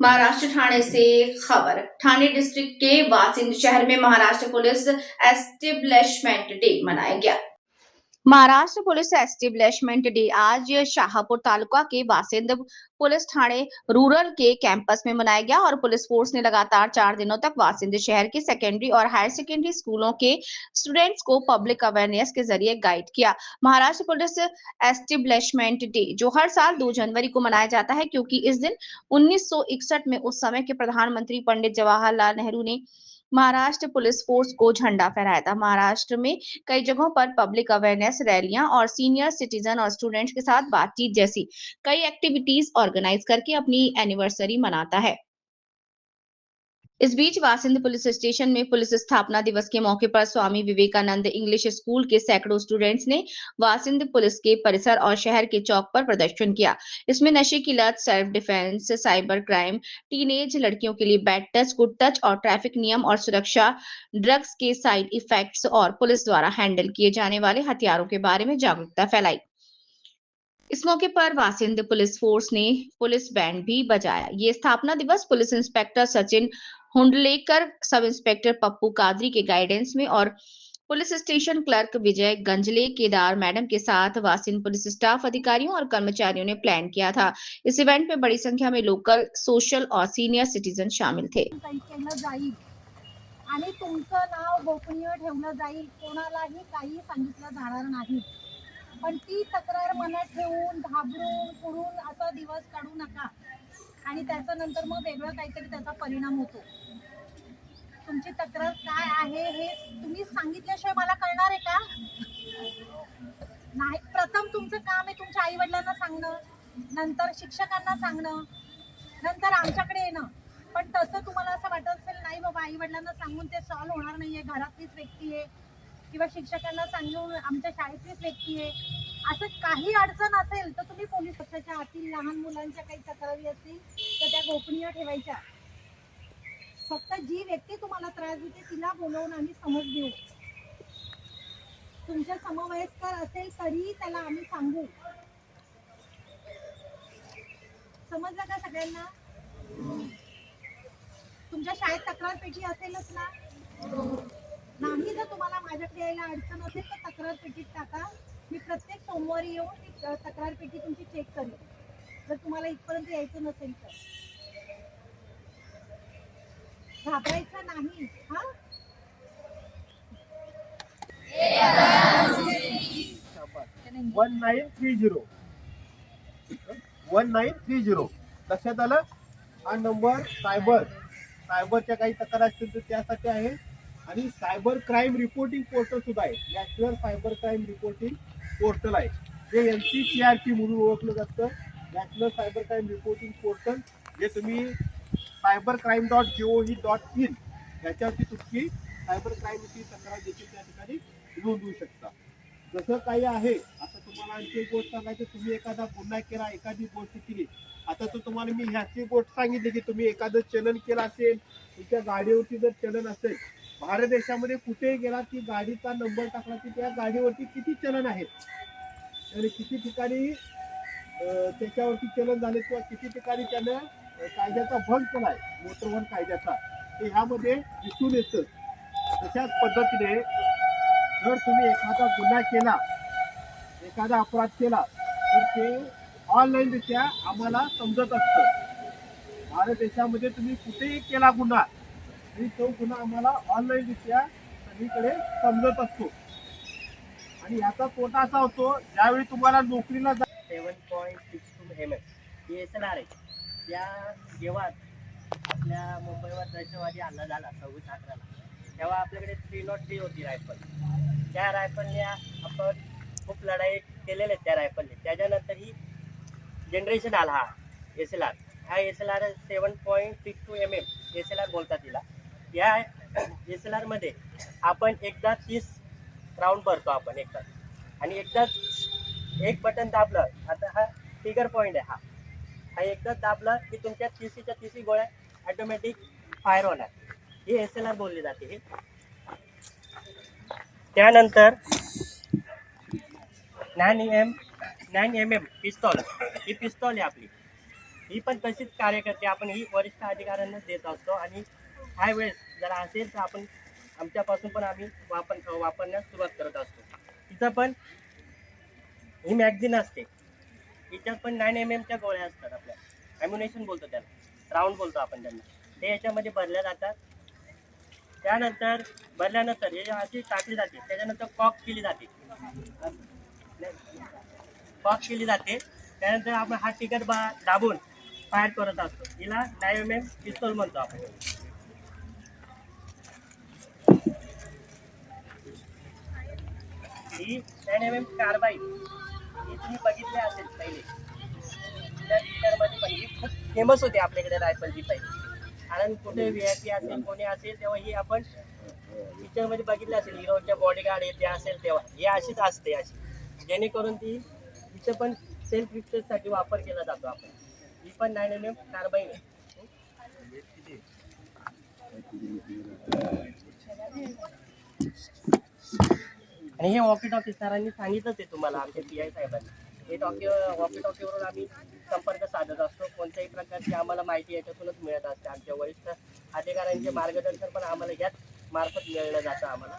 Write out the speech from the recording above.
महाराष्ट्र ठाणे से खबर। ठाणे डिस्ट्रिक्ट के वासिंद शहर में महाराष्ट्र पुलिस एस्टेब्लिशमेंट डे मनाया गया। महाराष्ट्र पुलिस एस्टेब्लिशमेंट डे आज शाहपुर तालुका के वासिंद पुलिस थाने रूरल के कैंपस में मनाया गया और पुलिस फोर्स ने लगातार 4 दिनों तक वासिंद शहर के सेकेंडरी और हायर सेकेंडरी स्कूलों के स्टूडेंट्स को पब्लिक अवेयरनेस के जरिए गाइड किया। महाराष्ट्र पुलिस एस्टेब्लिशमेंट डे जो हर साल 2 जनवरी को मनाया जाता है, क्योंकि इस दिन 1961 में उस समय के प्रधानमंत्री पंडित जवाहरलाल नेहरू ने महाराष्ट्र पुलिस फोर्स को झंडा फहराया था। महाराष्ट्र में कई जगहों पर पब्लिक अवेयरनेस रैलियां और सीनियर सिटीजन और स्टूडेंट्स के साथ बातचीत जैसी कई एक्टिविटीज ऑर्गेनाइज करके अपनी एनिवर्सरी मनाता है। इस बीच वासिंद पुलिस स्टेशन में पुलिस स्थापना दिवस के मौके पर स्वामी विवेकानंद इंग्लिश स्कूल के सैकड़ों स्टूडेंट्स ने वासिंद पुलिस के परिसर और शहर के चौक पर प्रदर्शन किया। इसमें नशे की लत, self defence, cyber crime, teenage लड़कियों के लिए बैड टच, गुड टच और ट्रैफिक नियम और सुरक्षा, ड्रग्स के साइड इफेक्ट्स और पुलिस द्वारा हैंडल किए जाने वाले हथियारों के बारे में जागरूकता फैलाई। इस मौके पर वासिंद पुलिस फोर्स ने पुलिस बैंड भी बजाया। ये स्थापना दिवस police inspector Sachin Hundlekar, sub inspector Pappu Kadri के गाइडेंस में और police station clerk Vijay Ganjle Kedar madam के साथ वासिंद पुलिस स्टाफ अधिकारियों और कर्मचारियों ने प्लान किया था। इस इवेंट में बड़ी संख्या में लोकल, सोशल और सीनियर सिटीजन शामिल थे। आणि तुमचं नाव गोपनीय ठेवलं जाईल, कोणालाही काही सांगितलं जाणार नाही। पण ती तक्रार मनात ठेवून घाबरून पुरून असा दिवस काढू नका आणि त्याच्यानंतर मग वेगळं काहीतरी त्याचा परिणाम होतो। तुमची तक्रार काय आहे हे तुम्ही सांगितल्याशिवाय मला कळणार आहे का? नाही, प्रथम तुमचं काम आहे तुमच्या आई वडिलांना सांगणं, नंतर शिक्षकांना सांगणं, नंतर आमच्याकडे येणं। पण तसं तुम्हाला असं वाटत असेल नाही बाबा आई वडिलांना सांगून ते सॉल्व होणार नाहीये, घरातलीच व्यक्ती आहे किंवा शिक्षकांना सांगून आमच्या शाळेतलीच व्यक्ती आहे, असं काही अडचण असेल तर तुम्ही पोलीस स्टेशनच्या आतील लहान मुलांच्या काही तक्रारी असतील तर त्या गोपनीय ठेवायच्या। फक्त जी व्यक्ती तुम्हाला त्रास देते तिला बोलवून आम्ही समज देऊ। तुमच्या समवयस्कर असेल तरी त्याला आम्ही सांगू। समजलं का सगळ्यांना? तुमच्या शाळेत तक्रार पेटी असेलच ना? नाही, जर तुम्हाला माझ्याकडे यायला अडचण असेल तर तक्रार पेटीत टाका। मी प्रत्येक सोमवारी येऊन ती तक्रार पेटी तुमची चेक करेन, जर तुम्हाला इथपर्यंत यायचं नसेल तर। घाबरायचं नाही हा। 1930 लक्षात आलं? हा नंबर सायबरच्या काही तक्रार असतील तर त्यासाठी आहे आणि सायबर क्राईम रिपोर्टिंग पोर्टल सुद्धा आहे। National cyber crime reporting portal आहे, जे NCCRP म्हणून ओळखलं जातं। National cyber crime reporting portal, जे तुम्ही cybercrime.gov.in याच्यावरती तुमची सायबर क्राईमची तक्रार देखील त्या ठिकाणी नोंदवू शकता। जसं काही आहे आता तुम्हाला आणखी एक गोष्ट सांगायचं, तुम्ही एखादा गुन्हा केला, एखादी गोष्ट केली, आता तर तुम्हाला मी ह्याची गोष्ट सांगितली की तुम्ही एखादं चलन केलं असेल, तुमच्या गाडीवरती जर चलन असेल, भारत देशामध्ये कुठेही गेला की गाडीचा नंबर टाकला की त्या गाडीवरती किती चलन आहेत आणि किती ठिकाणी त्याच्यावरती चलन झाले किंवा किती ठिकाणी त्यानं कायद्याचा भंग केला आहे, मोटर वाहन कायद्याचा, ते ह्यामध्ये दिसून येतं। तशाच पद्धतीने जर तुम्ही एखादा गुन्हा केला, एखादा अपराध केला तर ते ऑनलाईनरित्या आम्हाला समजत असतं। भारत देशामध्ये तुम्ही कुठेही केला गुन्हा आणि तो गुन्हा आम्हाला ऑनलाईनरित्या सगळीकडे समजत असतो। आणि याचा तोटा असा होतो, ज्यावेळी तुम्हाला नोकरीला 7.62 mm SLR आहे, त्या जेव्हा आपल्या मुंबईवर दहशतवादी हल्ला झाला 26/11ला, तेव्हा आपल्याकडे 303 होती रायफल। त्या रायफलने आपण खूप लढाई केलेल्या आहेत त्या रायफलने। त्याच्यानंतर ही जनरेशन आला हा SLR, हा SLR 7.62 mm SLR बोलतात तिला। या SLR मध्ये आपण एकदा 30 राऊंड भरतो आपण एकदा, आणि एकदा एक बटन दाबलं, आता हा फिगर पॉईंट आहे, हा एकदा दाबलं की तुमच्या 30च्या 30 गोळ्या ऑटोमॅटिक फायर होणार, ही SLR बोलली जाते। हे त्यानंतर 9 mm पिस्तॉल, ही पिस्तॉल आहे आपली। ही पण तशीच कार्य करते. आपण ही वरिष्ठ अधिकाऱ्यांना देत असतो आणि ह्या वेळेस जर असेल तर आपण आमच्यापासून पण आम्ही वापरण्यास सुरुवात करत असतो. तिचं पण ही मॅगझिन असते, हिच्यात पण 9 mm च्या गोळ्या असतात. आपल्या ॲम्युनेशन बोलतो त्याला, राऊंड बोलतो आपण त्यांना. ते याच्यामध्ये भरल्या जातात. त्यानंतर भरल्यानंतर हे अशी टाकली जाते, त्याच्यानंतर कॉक केली जाते. त्यानंतर आपण हा टिकट दाबून फायर करत असतो. हिला 9 mm पिस्तूल म्हणतो आपण. ही 9 mm कार्बाईड ही तुम्ही बघितली असेल पहिले. त्या पिक्चरमध्ये पण ही खूप फेमस होती आपल्याकडे रायफल ही पहिले. कारण कुठे VIP असेल कोणी असेल तेव्हा ही आपण पिक्चरमध्ये बघितली असेल. हिरोच्या बॉडीगार्ड येते असेल तेव्हा ही अशीच असते अशी, जेणेकरून ती तिचं पण सेल्फ डिफेन्ससाठी वापर केला जातो आपण. ही पण 9 mm कार्बाईड आहे. आणि हे वॉकी टॉकी सरांनी सांगितलंच आहे तुम्हाला, आमच्या PI साहेबांनी. हे वॉकी टॉकीवरून आम्ही संपर्क साधत असतो. कोणत्याही प्रकारची आम्हाला माहिती याच्यातूनच मिळत असते. आमच्या वरिष्ठ अधिकाऱ्यांचे मार्गदर्शन पण आम्हाला याच मार्फत मिळलं जातं आम्हाला.